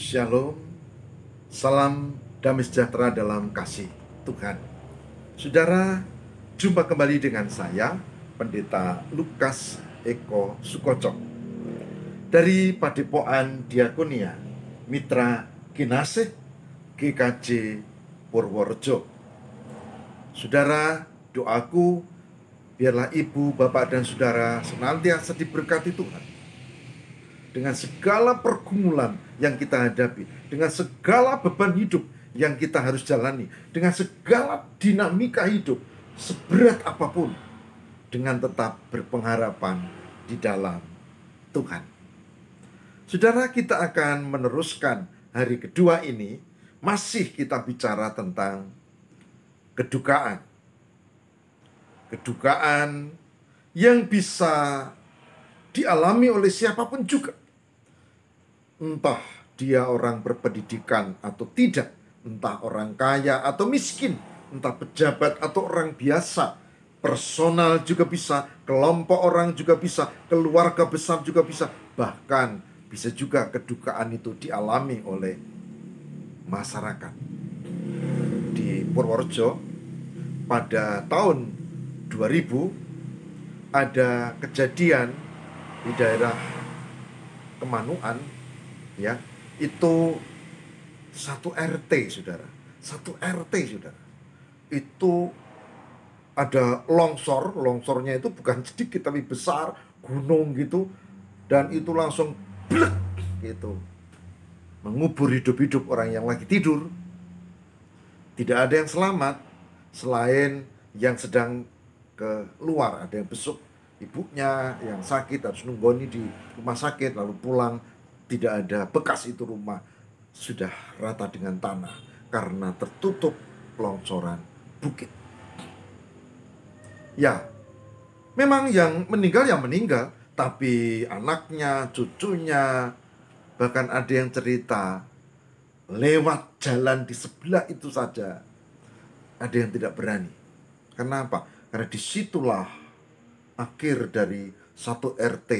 Shalom, salam damai sejahtera dalam kasih Tuhan. Saudara, jumpa kembali dengan saya, Pendeta Lukas Eko Sukoco, dari Padepokan Diakonia Mitra Kinasih GKJ Purworejo. Saudara, doaku biarlah ibu, bapak, dan saudara senantiasa diberkati Tuhan dengan segala pergumulan yang kita hadapi, dengan segala beban hidup yang kita harus jalani, dengan segala dinamika hidup seberat apapun, dengan tetap berpengharapan di dalam Tuhan. Saudara, kita akan meneruskan hari kedua ini. Masih kita bicara tentang kedukaan. Kedukaan yang bisa dialami oleh siapapun juga. Entah dia orang berpendidikan atau tidak, entah orang kaya atau miskin, entah pejabat atau orang biasa, personal juga bisa, kelompok orang juga bisa, keluarga besar juga bisa, bahkan bisa juga kedukaan itu dialami oleh masyarakat. Di Purworejo pada tahun 2000 ada kejadian di daerah Kemanuan, ya, itu satu RT, saudara. Itu ada longsornya itu bukan sedikit tapi besar, gunung gitu, dan itu langsung blek gitu, mengubur hidup-hidup orang yang lagi tidur. Tidak ada yang selamat selain yang sedang keluar, ada yang besuk ibunya yang sakit harus nunggoni di rumah sakit lalu pulang. Tidak ada bekas, itu rumah sudah rata dengan tanah karena tertutup longsoran bukit. Ya, memang yang meninggal, tapi anaknya, cucunya, bahkan ada yang cerita lewat jalan di sebelah itu saja ada yang tidak berani. Kenapa? Karena disitulah akhir dari satu RT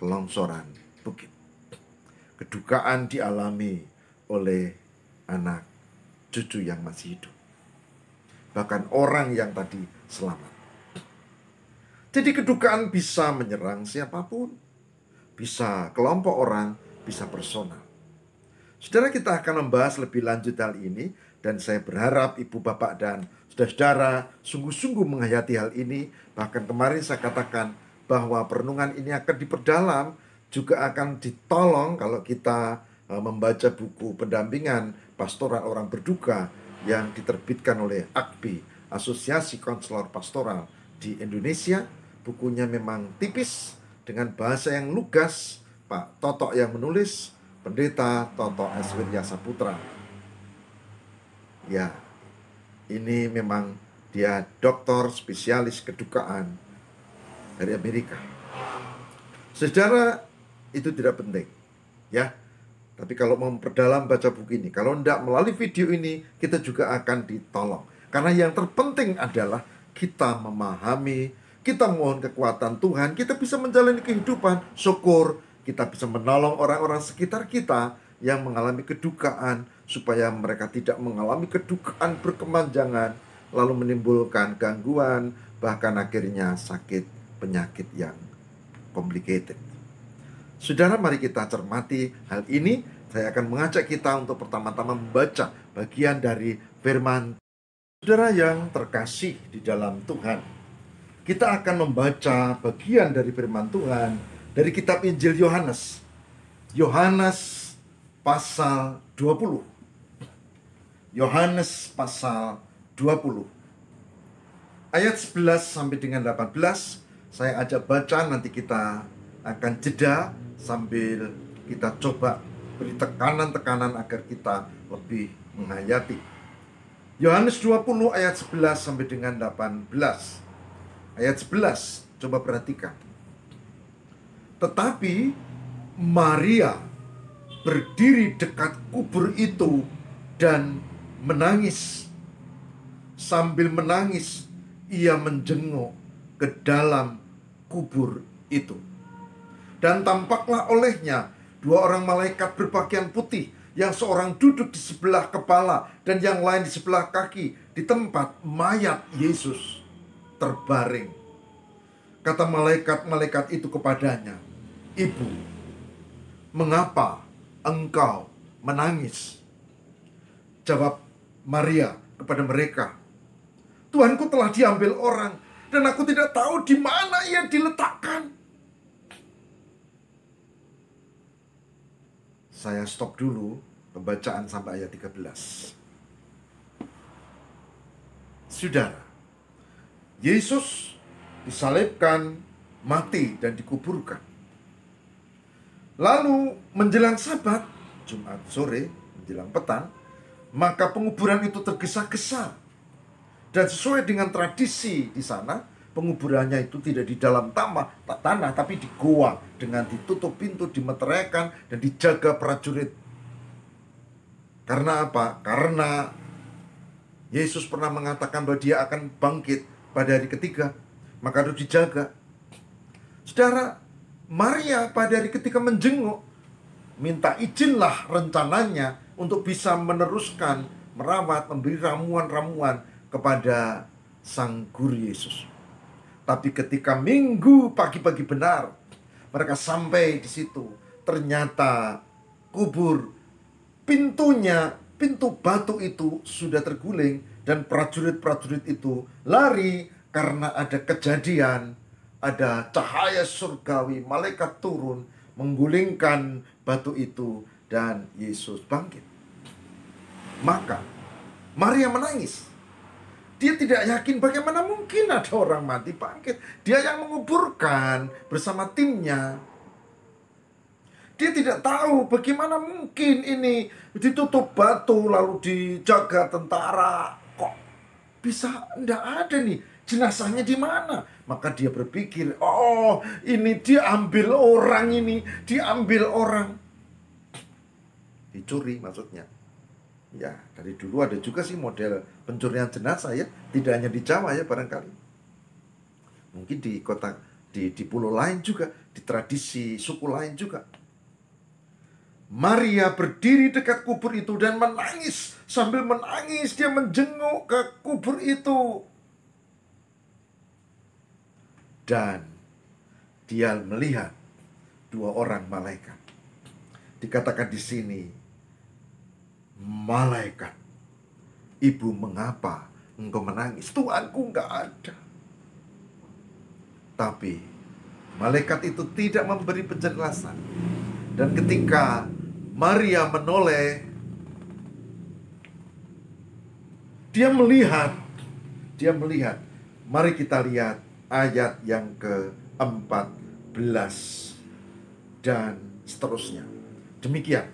kelongsoran bukit. Kedukaan dialami oleh anak cucu yang masih hidup, bahkan orang yang tadi selamat. Jadi kedukaan bisa menyerang siapapun, bisa kelompok orang, bisa personal. Saudara, kita akan membahas lebih lanjut hal ini, dan saya berharap ibu, bapak, dan saudara-saudara sungguh-sungguh menghayati hal ini. Bahkan kemarin saya katakan bahwa perenungan ini akan diperdalam, juga akan ditolong kalau kita membaca buku pendampingan pastoral orang berduka yang diterbitkan oleh AKPI, Asosiasi Konselor Pastoral di Indonesia. Bukunya memang tipis dengan bahasa yang lugas. Pak Toto yang menulis, Pendeta Toto S. Wirya Saputra. Ya, ini memang dia doktor spesialis kedukaan dari Amerika. Secara itu tidak penting, ya. Tapi kalau mau memperdalam baca buku ini, kalau tidak melalui video ini, kita juga akan ditolong. Karena yang terpenting adalah kita memahami, kita mohon kekuatan Tuhan, kita bisa menjalani kehidupan, syukur, kita bisa menolong orang-orang sekitar kita yang mengalami kedukaan, supaya mereka tidak mengalami kedukaan berkepanjangan, lalu menimbulkan gangguan, bahkan akhirnya sakit, penyakit yang complicated. Saudara, mari kita cermati hal ini. Saya akan mengajak kita untuk pertama-tama membaca bagian dari firman. Saudara yang terkasih di dalam Tuhan, kita akan membaca bagian dari firman Tuhan dari kitab Injil Yohanes. Yohanes pasal 20. Yohanes pasal 20. Ayat 11 sampai dengan 18. Saya ajak baca, nanti kita akan jeda sambil kita coba beri tekanan-tekanan agar kita lebih menghayati. Yohanes 20 ayat 11 sampai dengan 18. Ayat 11, coba perhatikan. Tetapi Maria berdiri dekat kubur itu dan menangis. Sambil menangis, ia menjenguk ke dalam kubur itu. Dan tampaklah olehnya Dua orang malaikat berpakaian putih, yang seorang duduk di sebelah kepala dan yang lain di sebelah kaki, di tempat mayat Yesus terbaring. Kata malaikat-malaikat itu kepadanya, "Ibu, mengapa engkau menangis?" Jawab Maria kepada mereka, "Tuhanku telah diambil orang, dan aku tidak tahu di mana ia diletakkan." Saya stop dulu pembacaan sampai ayat 13. Saudara, Yesus disalibkan, mati, dan dikuburkan. Lalu menjelang Sabat, Jumat sore, menjelang petang, maka penguburan itu tergesa-gesa. Dan sesuai dengan tradisi di sana, penguburannya itu tidak di dalam tanah, tapi di goa, dengan ditutup pintu, dimeteraikan, dan dijaga prajurit. Karena apa? Karena Yesus pernah mengatakan bahwa dia akan bangkit pada hari ketiga, maka harus dijaga. Saudara, Maria pada hari ketiga menjenguk, minta izinlah rencananya untuk bisa meneruskan, merawat, memberi ramuan-ramuan kepada Sang Guru Yesus. Tapi ketika Minggu pagi-pagi benar, mereka sampai di situ, ternyata kubur pintunya, pintu batu itu sudah terguling, dan prajurit-prajurit itu lari karena ada kejadian, ada cahaya surgawi, malaikat turun menggulingkan batu itu, dan Yesus bangkit. Maka Maria menangis. Dia tidak yakin bagaimana mungkin ada orang mati bangkit. Dia yang menguburkan bersama timnya. Dia tidak tahu bagaimana mungkin ini ditutup batu lalu dijaga tentara. Kok bisa enggak ada nih, jenazahnya di mana? Maka dia berpikir, oh ini diambil orang, ini diambil orang. Dicuri maksudnya. Ya, dari dulu ada juga sih model pencurian jenazah ya, tidak hanya di Jawa ya barangkali. Mungkin di kota, di pulau lain juga, di tradisi suku lain juga. Maria berdiri dekat kubur itu dan menangis. Sambil menangis dia menjenguk ke kubur itu. Dan dia melihat dua orang malaikat. Dikatakan di sini, malaikat, "Ibu, mengapa engkau menangis?" "Tuanku, enggak ada." Tapi malaikat itu tidak memberi penjelasan. Dan ketika Maria menoleh, dia melihat. Mari kita lihat ayat yang ke-14 dan seterusnya. Demikian.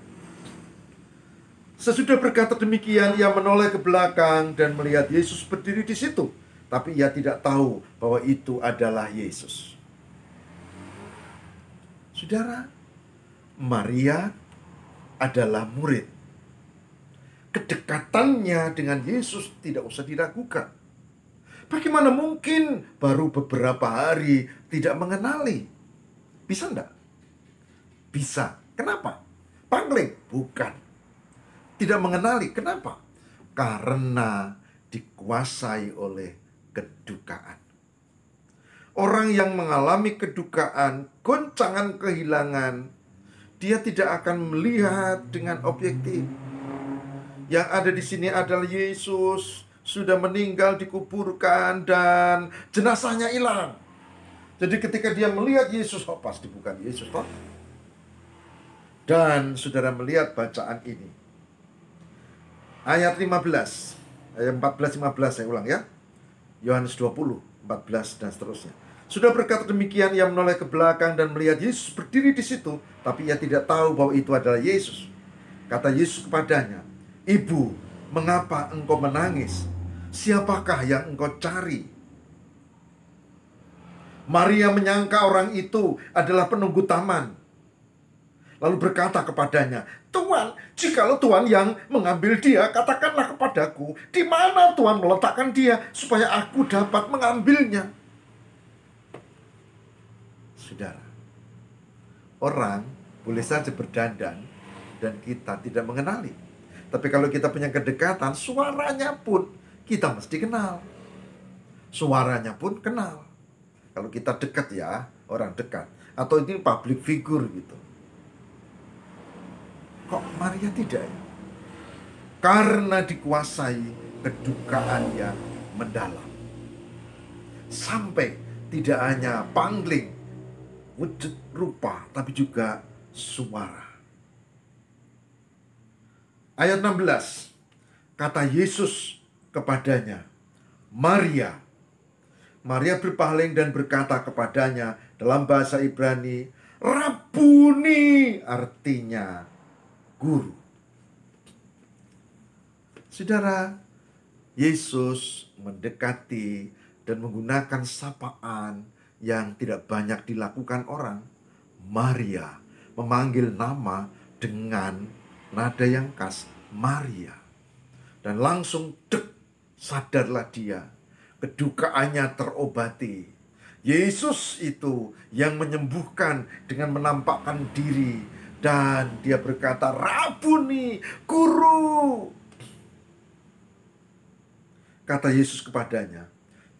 Sesudah berkata demikian, ia menoleh ke belakang dan melihat Yesus berdiri di situ. Tapi ia tidak tahu bahwa itu adalah Yesus. Saudara, Maria adalah murid. Kedekatannya dengan Yesus tidak usah diragukan. Bagaimana mungkin baru beberapa hari tidak mengenali? Bisa enggak? Bisa. Kenapa? Pangling? Bukan. Tidak mengenali. Kenapa? Karena dikuasai oleh kedukaan. Orang yang mengalami kedukaan, goncangan kehilangan, dia tidak akan melihat dengan objektif. Yang ada di sini adalah Yesus sudah meninggal, dikuburkan, dan jenazahnya hilang. Jadi ketika dia melihat Yesus, oh pasti bukan Yesus, toh. Dan saudara melihat bacaan ini. Ayat 15, ayat 14-15 saya ulang ya. Yohanes 20, 14 dan seterusnya. Sudah berkata demikian, ia menoleh ke belakang dan melihat Yesus berdiri di situ, tapi ia tidak tahu bahwa itu adalah Yesus. Kata Yesus kepadanya, "Ibu, mengapa engkau menangis? Siapakah yang engkau cari?" Maria menyangka orang itu adalah penunggu taman. Lalu berkata kepadanya, "Tuhan, jikalau Tuhan yang mengambil dia, katakanlah kepadaku, di mana Tuhan meletakkan dia, supaya aku dapat mengambilnya." Saudara, orang boleh saja berdandan dan kita tidak mengenali. Tapi kalau kita punya kedekatan, suaranya pun kita mesti kenal. Suaranya pun kenal. Kalau kita dekat ya, orang dekat. Atau ini public figure gitu. Kok Maria tidak ya? Karena dikuasai kedukaan yang mendalam. Sampai tidak hanya pangling, wujud rupa, tapi juga suara. Ayat 16, kata Yesus kepadanya, Maria. Maria berpaling dan berkata kepadanya dalam bahasa Ibrani, Rabuni, artinya guru. Saudara, Yesus mendekati dan menggunakan sapaan yang tidak banyak dilakukan orang. Maria memanggil nama dengan nada yang khas, Maria. Dan langsung sadarlah dia, kedukaannya terobati. Yesus itu yang menyembuhkan dengan menampakkan diri. Dan dia berkata, Rabuni, guru. Kata Yesus kepadanya,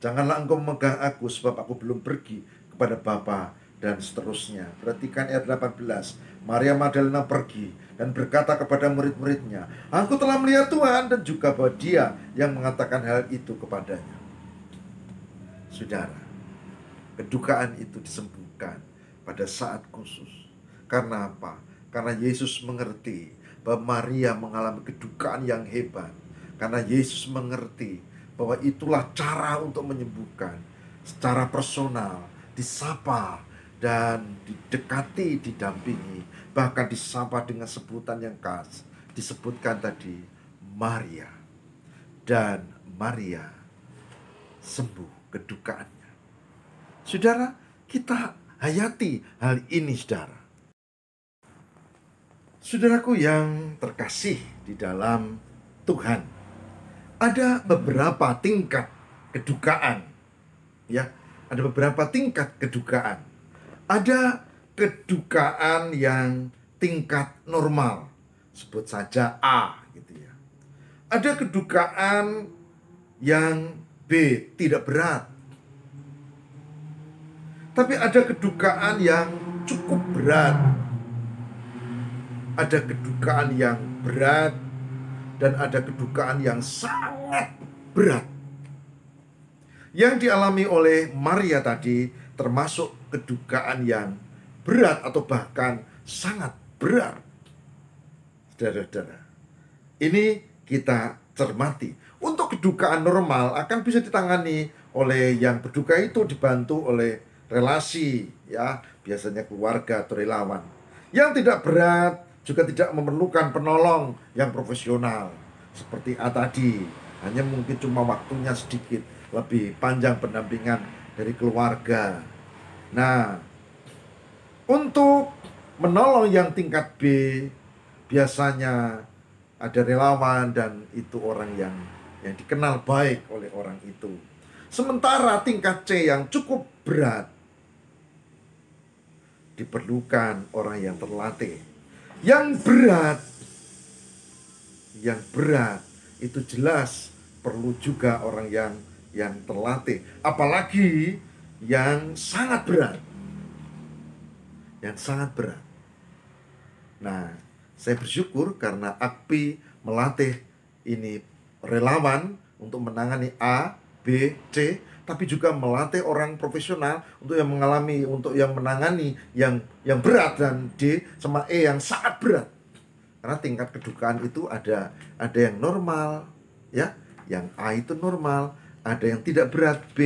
janganlah engkau memegang aku, sebab aku belum pergi kepada Bapa, dan seterusnya. Perhatikan ayat 18. Maria Magdalena pergi dan berkata kepada murid-muridnya, aku telah melihat Tuhan, dan juga bahwa dia yang mengatakan hal itu kepadanya. Saudara, kedukaan itu disembuhkan pada saat khusus. Karena apa? Karena Yesus mengerti bahwa Maria mengalami kedukaan yang hebat. Karena Yesus mengerti bahwa itulah cara untuk menyembuhkan. Secara personal, disapa dan didekati, didampingi. Bahkan disapa dengan sebutan yang khas. Disebutkan tadi Maria. Dan Maria sembuh kedukaannya. Saudara, kita hayati hal ini, saudara. Saudaraku yang terkasih di dalam Tuhan, ada beberapa tingkat kedukaan. Ya, ada beberapa tingkat kedukaan. Ada kedukaan yang tingkat normal, sebut saja A gitu ya. Ada kedukaan yang B, tidak berat. Tapi ada kedukaan yang cukup berat. Ada kedukaan yang berat dan ada kedukaan yang sangat berat. Yang dialami oleh Maria tadi termasuk kedukaan yang berat atau bahkan sangat berat. Saudara-saudara, ini kita cermati. Untuk kedukaan normal akan bisa ditangani oleh yang berduka itu, dibantu oleh relasi, ya, biasanya keluarga atau relawan. Yang tidak berat juga tidak memerlukan penolong yang profesional seperti A tadi. Hanya mungkin cuma waktunya sedikit lebih panjang pendampingan dari keluarga. Nah, untuk menolong yang tingkat B, biasanya ada relawan dan itu orang yang dikenal baik oleh orang itu. Sementara tingkat C yang cukup berat, diperlukan orang yang terlatih. Yang berat itu jelas perlu juga orang yang terlatih. Apalagi yang sangat berat. Yang sangat berat. Nah, saya bersyukur karena AKPI melatih ini relawan untuk menangani A, B, C, tapi juga melatih orang profesional untuk yang menangani yang berat, dan D sama E yang sangat berat. Karena tingkat kedukaan itu ada yang normal, ya, yang A itu normal, ada yang tidak berat B,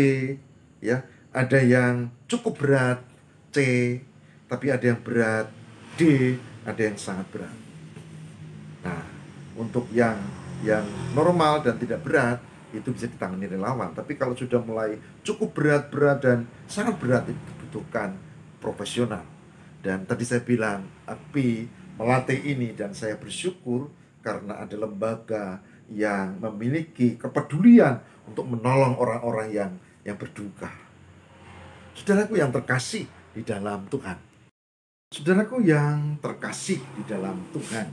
ya, ada yang cukup berat C, tapi ada yang berat D, ada yang sangat berat. Nah, untuk yang normal dan tidak berat itu bisa ditangani relawan. Tapi kalau sudah mulai cukup berat dan sangat berat, itu dibutuhkan profesional. Dan tadi saya bilang AKPI melatih ini, dan saya bersyukur karena ada lembaga yang memiliki kepedulian untuk menolong orang-orang yang berduka. Saudaraku yang terkasih di dalam Tuhan, Saudaraku yang terkasih di dalam Tuhan,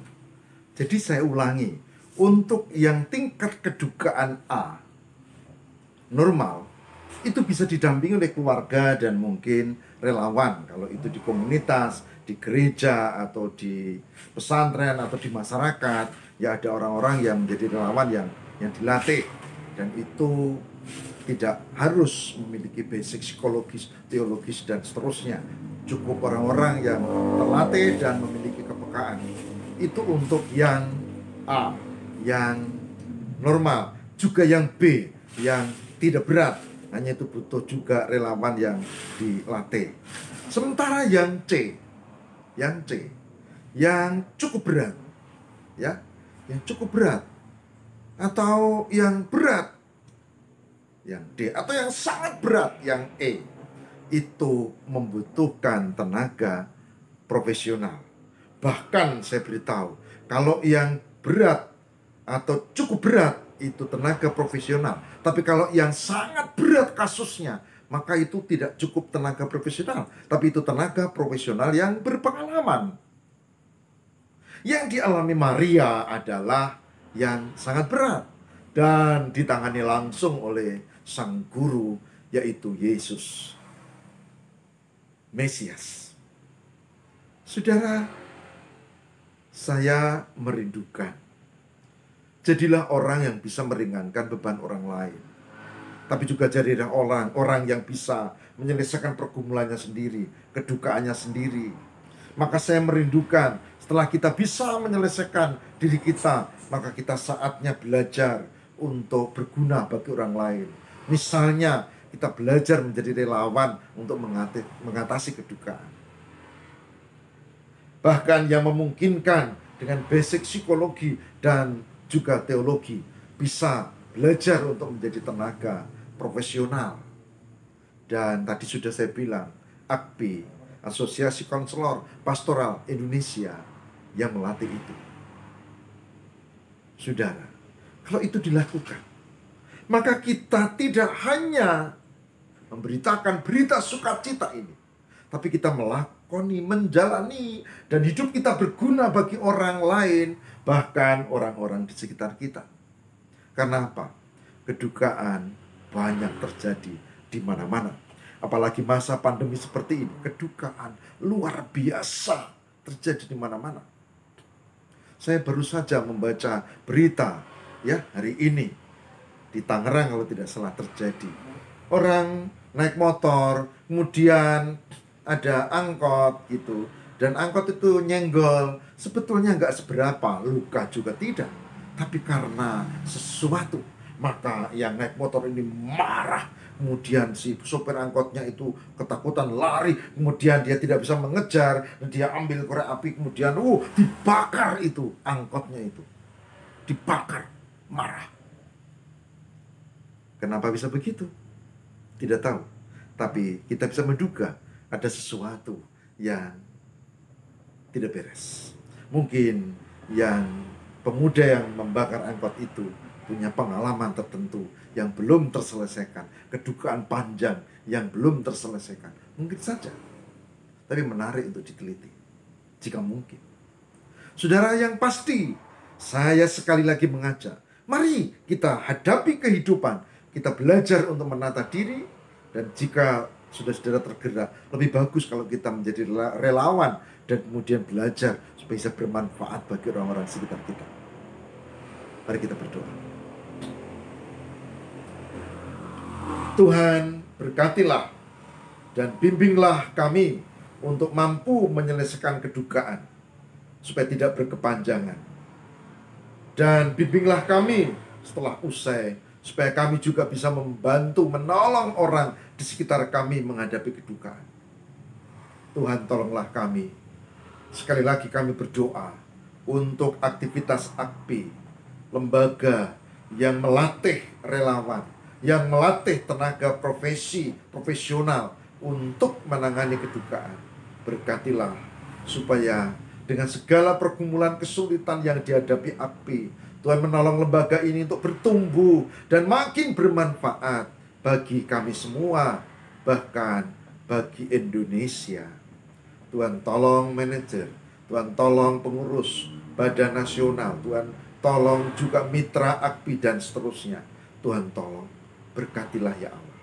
jadi saya ulangi, untuk yang tingkat kedukaan A, normal, itu bisa didampingi oleh keluarga dan mungkin relawan. Kalau itu di komunitas, di gereja, atau di pesantren, atau di masyarakat, ya ada orang-orang yang menjadi relawan yang dilatih. Dan itu tidak harus memiliki basic psikologis, teologis, dan seterusnya. Cukup orang-orang yang terlatih dan memiliki kepekaan. Itu untuk yang A, yang normal. Juga yang B, yang tidak berat. Hanya itu butuh juga relawan yang dilatih. Sementara yang C, yang cukup berat, ya, yang cukup berat, atau yang berat, yang D, atau yang sangat berat, yang E, itu membutuhkan tenaga profesional. Bahkan saya beritahu, kalau yang berat atau cukup berat itu tenaga profesional. Tapi kalau yang sangat berat kasusnya, maka itu tidak cukup tenaga profesional, tapi itu tenaga profesional yang berpengalaman. Yang dialami Maria adalah yang sangat berat dan ditangani langsung oleh sang guru, yaitu Yesus Mesias. Saudara, saya merindukan, jadilah orang yang bisa meringankan beban orang lain. Tapi juga jadilah orang yang bisa menyelesaikan pergumulannya sendiri, kedukaannya sendiri. Maka saya merindukan, setelah kita bisa menyelesaikan diri kita, maka kita saatnya belajar untuk berguna bagi orang lain. Misalnya, kita belajar menjadi relawan untuk mengatasi kedukaan. Bahkan yang memungkinkan dengan basic psikologi dan juga teologi, bisa belajar untuk menjadi tenaga profesional. Dan tadi sudah saya bilang, AKPI, Asosiasi Konselor Pastoral Indonesia, yang melatih itu. Saudara, kalau itu dilakukan, maka kita tidak hanya memberitakan berita sukacita ini, tapi kita melakoni, menjalani, dan hidup kita berguna bagi orang lain, bahkan orang-orang di sekitar kita. Karena apa? Kedukaan banyak terjadi di mana-mana. Apalagi masa pandemi seperti ini, kedukaan luar biasa terjadi di mana-mana. Saya baru saja membaca berita ya hari ini di Tangerang, kalau tidak salah, terjadi. Orang naik motor, kemudian ada angkot gitu, dan angkot itu nyenggol. Sebetulnya nggak seberapa, luka juga tidak, tapi karena sesuatu, maka yang naik motor ini marah. Kemudian si sopir angkotnya itu ketakutan, lari. Kemudian dia tidak bisa mengejar, dan dia ambil korek api. Kemudian dibakar itu angkotnya itu, dibakar, marah. Kenapa bisa begitu? Tidak tahu. Tapi kita bisa menduga ada sesuatu yang tidak beres. Mungkin yang pemuda yang membakar angkot itu punya pengalaman tertentu yang belum terselesaikan, kedukaan panjang yang belum terselesaikan. Mungkin saja. Tapi menarik untuk diteliti, jika mungkin. Saudara, yang pasti, saya sekali lagi mengajak, mari kita hadapi kehidupan. Kita belajar untuk menata diri, dan jika sudah saudara tergerak, lebih bagus kalau kita menjadi relawan dan kemudian belajar supaya bisa bermanfaat bagi orang-orang sekitar kita. Mari kita berdoa. Tuhan, berkatilah dan bimbinglah kami untuk mampu menyelesaikan kedukaan supaya tidak berkepanjangan. Dan bimbinglah kami setelah usai, supaya kami juga bisa membantu, menolong orang di sekitar kami menghadapi kedukaan. Tuhan, tolonglah kami. Sekali lagi kami berdoa untuk aktivitas AKPI, lembaga yang melatih relawan, yang melatih tenaga profesional untuk menangani kedukaan. Berkatilah supaya dengan segala pergumulan kesulitan yang dihadapi AKPI, Tuhan menolong lembaga ini untuk bertumbuh dan makin bermanfaat bagi kami semua, bahkan bagi Indonesia. Tuhan tolong manajer, Tuhan tolong pengurus badan nasional, Tuhan tolong juga mitra AKPI dan seterusnya. Tuhan tolong, berkatilah ya Allah.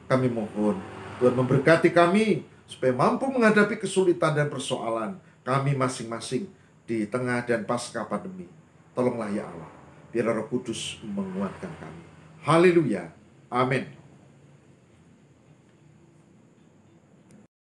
Kami mohon Tuhan memberkati kami supaya mampu menghadapi kesulitan dan persoalan kami masing-masing di tengah dan pasca pandemi. Tolonglah ya Allah, biar Roh Kudus menguatkan kami. Haleluya. Amin.